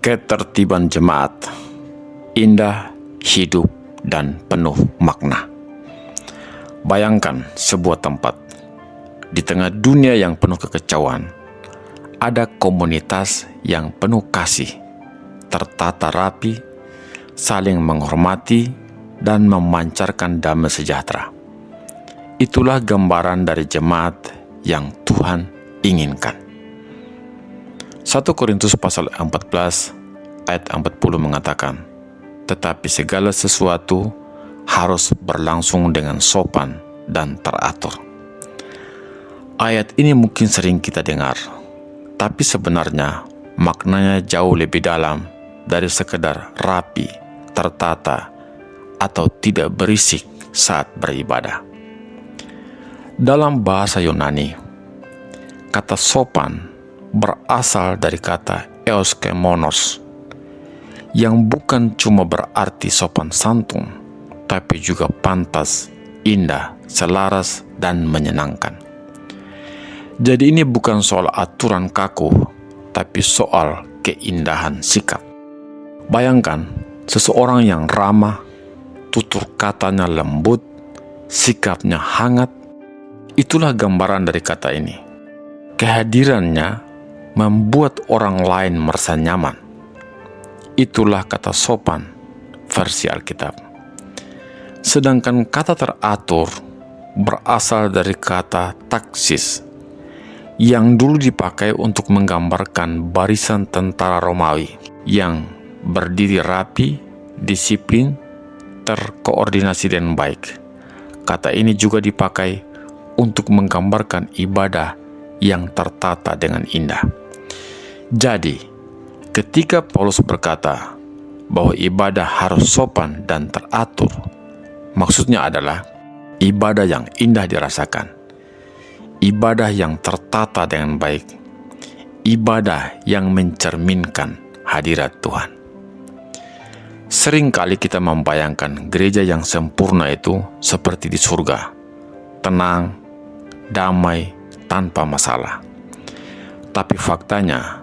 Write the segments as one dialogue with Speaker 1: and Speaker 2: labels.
Speaker 1: Ketertiban jemaat, indah, hidup, dan penuh makna. Bayangkan sebuah tempat di tengah dunia yang penuh kekecauan, ada komunitas yang penuh kasih, tertata rapi, saling menghormati, dan memancarkan damai sejahtera. Itulah gambaran dari jemaat yang Tuhan inginkan. 1 Korintus pasal 14 ayat 40 mengatakan, tetapi segala sesuatu harus berlangsung dengan sopan dan teratur. Ayat ini mungkin sering kita dengar, tapi sebenarnya maknanya jauh lebih dalam dari sekedar rapi, tertata, atau tidak berisik saat beribadah. Dalam bahasa Yunani, kata sopan berasal dari kata euskhemonos, yang bukan cuma berarti sopan santun, tapi juga pantas, indah, selaras, dan menyenangkan. Jadi ini bukan soal aturan kaku, tapi soal keindahan sikap. Bayangkan seseorang yang ramah, tutur katanya lembut, sikapnya hangat. Itulah gambaran dari kata ini. Kehadirannya membuat orang lain merasa nyaman. Itulah kata sopan versi Alkitab. Sedangkan kata teratur berasal dari kata taksis, yang dulu dipakai untuk menggambarkan barisan tentara Romawi yang berdiri rapi, disiplin, terkoordinasi dengan baik. Kata ini juga dipakai untuk menggambarkan ibadah yang tertata dengan indah. Jadi, ketika Paulus berkata bahwa ibadah harus sopan dan teratur, maksudnya adalah ibadah yang indah dirasakan, ibadah yang tertata dengan baik, ibadah yang mencerminkan hadirat Tuhan. Seringkali kita membayangkan gereja yang sempurna itu seperti di surga, tenang, damai, tanpa masalah. Tapi faktanya,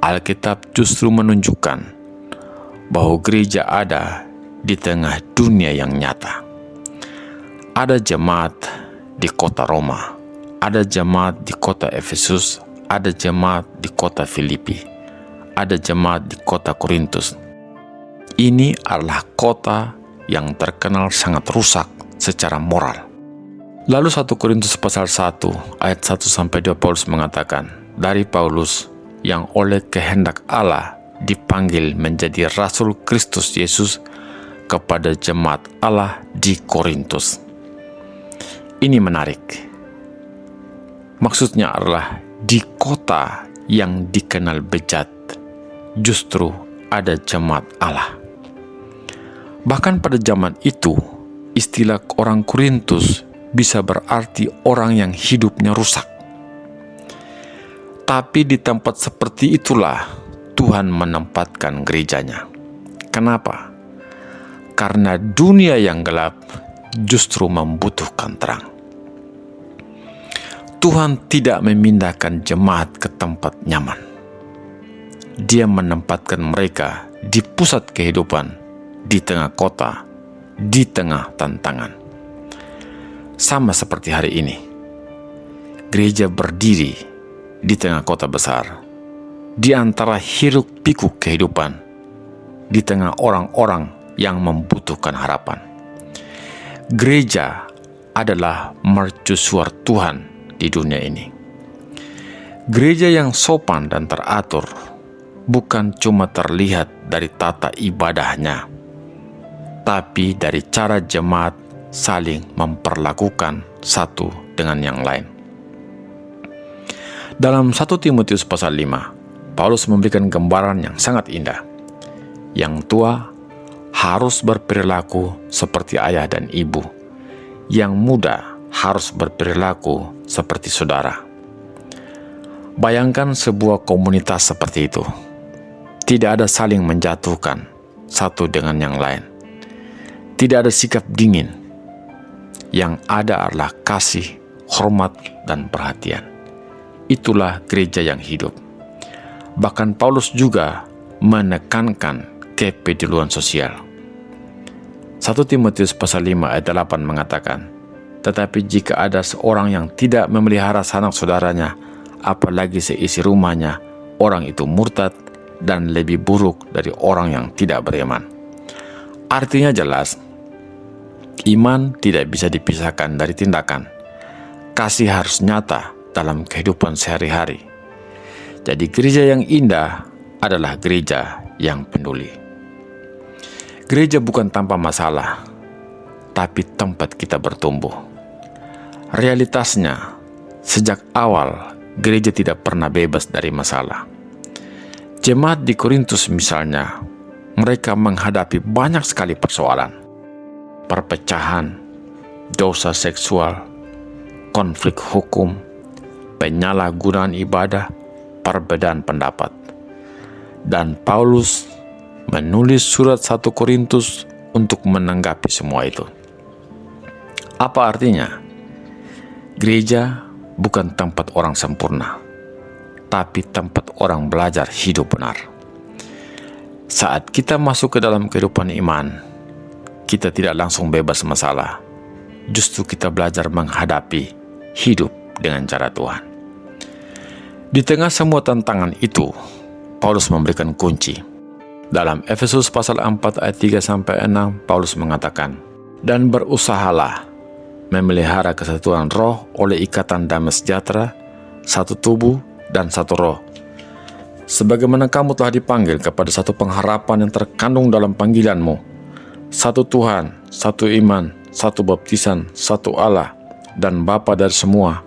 Speaker 1: Alkitab justru menunjukkan bahwa gereja ada di tengah dunia yang nyata. Ada jemaat di kota Roma, ada jemaat di kota Efesus, ada jemaat di kota Filipi, ada jemaat di kota Korintus. Ini adalah kota yang terkenal sangat rusak secara moral. Lalu 1 Korintus pasal 1 ayat 1-2 Paulus mengatakan, dari Paulus yang oleh kehendak Allah dipanggil menjadi Rasul Kristus Yesus kepada jemaat Allah di Korintus. Ini menarik. Maksudnya adalah di kota yang dikenal bejat, justru ada jemaat Allah. Bahkan pada zaman itu, istilah orang Korintus bisa berarti orang yang hidupnya rusak. Tapi di tempat seperti itulah Tuhan menempatkan gerejanya. Kenapa? Karena dunia yang gelap justru membutuhkan terang. Tuhan tidak memindahkan jemaat ke tempat nyaman. Dia menempatkan mereka di pusat kehidupan, di tengah kota, di tengah tantangan. Sama seperti hari ini, gereja berdiri di tengah kota besar, di antara hiruk-pikuk kehidupan, di tengah orang-orang yang membutuhkan harapan. Gereja adalah mercusuar Tuhan di dunia ini. Gereja yang sopan dan teratur bukan cuma terlihat dari tata ibadahnya, tapi dari cara jemaat saling memperlakukan satu dengan yang lain. Dalam 1 Timotius pasal 5, Paulus memberikan gambaran yang sangat indah. Yang tua harus berperilaku seperti ayah dan ibu. Yang muda harus berperilaku seperti saudara. Bayangkan sebuah komunitas seperti itu. Tidak ada saling menjatuhkan satu dengan yang lain. Tidak ada sikap dingin. Yang ada adalah kasih, hormat, dan perhatian. Itulah gereja yang hidup. Bahkan Paulus juga menekankan kepedulian sosial. 1 Timotius pasal 5 ayat 8 mengatakan, "Tetapi jika ada seorang yang tidak memelihara sanak saudaranya, apalagi seisi rumahnya, orang itu murtad dan lebih buruk dari orang yang tidak beriman." Artinya jelas, iman tidak bisa dipisahkan dari tindakan. Kasih harus nyata dalam kehidupan sehari-hari. Jadi gereja yang indah adalah gereja yang peduli. Gereja bukan tanpa masalah, tapi tempat kita bertumbuh. Realitasnya, sejak awal gereja tidak pernah bebas dari masalah. Jemaat di Korintus misalnya, mereka menghadapi banyak sekali persoalan. Perpecahan, dosa seksual, konflik hukum, penyalahgunaan ibadah, perbedaan pendapat. Dan Paulus menulis surat 1 Korintus untuk menanggapi semua itu. Apa artinya? Gereja bukan tempat orang sempurna, tapi tempat orang belajar hidup benar. Saat kita masuk ke dalam kehidupan iman, kita tidak langsung bebas masalah. Justru kita belajar menghadapi hidup dengan cara Tuhan. Di tengah semua tantangan itu, Paulus memberikan kunci. Dalam Efesus pasal 4 ayat 3-6, Paulus mengatakan, "Dan berusahalah memelihara kesatuan roh oleh ikatan damai sejahtera, satu tubuh dan satu roh. Sebagaimana kamu telah dipanggil kepada satu pengharapan yang terkandung dalam panggilanmu, satu Tuhan, satu iman, satu baptisan, satu Allah, dan Bapa dari semua,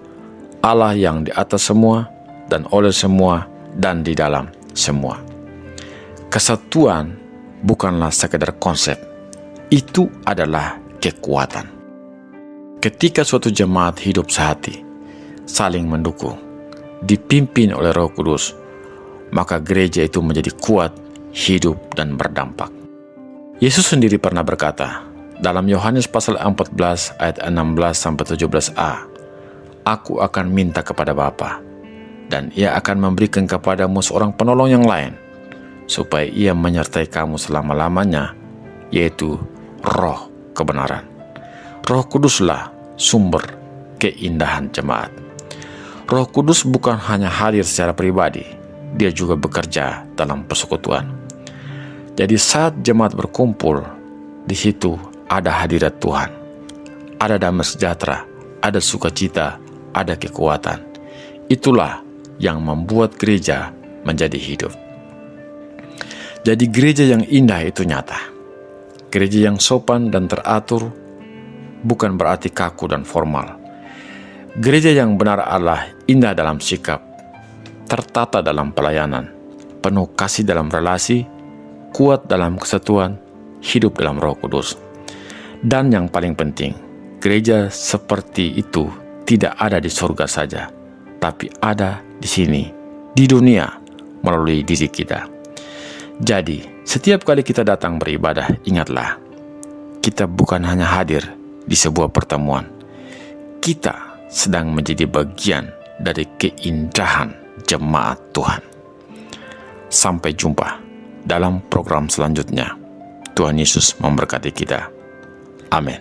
Speaker 1: Allah yang di atas semua, dan oleh semua, dan di dalam semua." Kesatuan bukanlah sekedar konsep, itu adalah kekuatan. Ketika suatu jemaat hidup sehati, saling mendukung, dipimpin oleh Roh Kudus, maka gereja itu menjadi kuat, hidup, dan berdampak. Yesus sendiri pernah berkata dalam Yohanes pasal 14 ayat 16-17a, "Aku akan minta kepada Bapa, dan Ia akan memberikan kepadamu seorang penolong yang lain, supaya Ia menyertai kamu selama-lamanya, yaitu Roh kebenaran." Roh Kuduslah sumber keindahan jemaat. Roh Kudus bukan hanya hadir secara pribadi, Dia juga bekerja dalam persekutuan. Jadi saat jemaat berkumpul, di situ ada hadirat Tuhan, ada damai sejahtera, ada sukacita, ada kekuatan. Itulah yang membuat gereja menjadi hidup. Jadi gereja yang indah itu nyata. Gereja yang sopan dan teratur bukan berarti kaku dan formal. Gereja yang benar adalah indah dalam sikap, tertata dalam pelayanan, penuh kasih dalam relasi, kuat dalam kesatuan, hidup dalam Roh Kudus. Dan yang paling penting, gereja seperti itu tidak ada di surga saja, tapi ada di sini, di dunia, melalui diri kita. Jadi, setiap kali kita datang beribadah, ingatlah, kita bukan hanya hadir di sebuah pertemuan. Kita sedang menjadi bagian dari keindahan jemaat Tuhan. Sampai jumpa dalam program selanjutnya. Tuhan Yesus memberkati kita. Amin.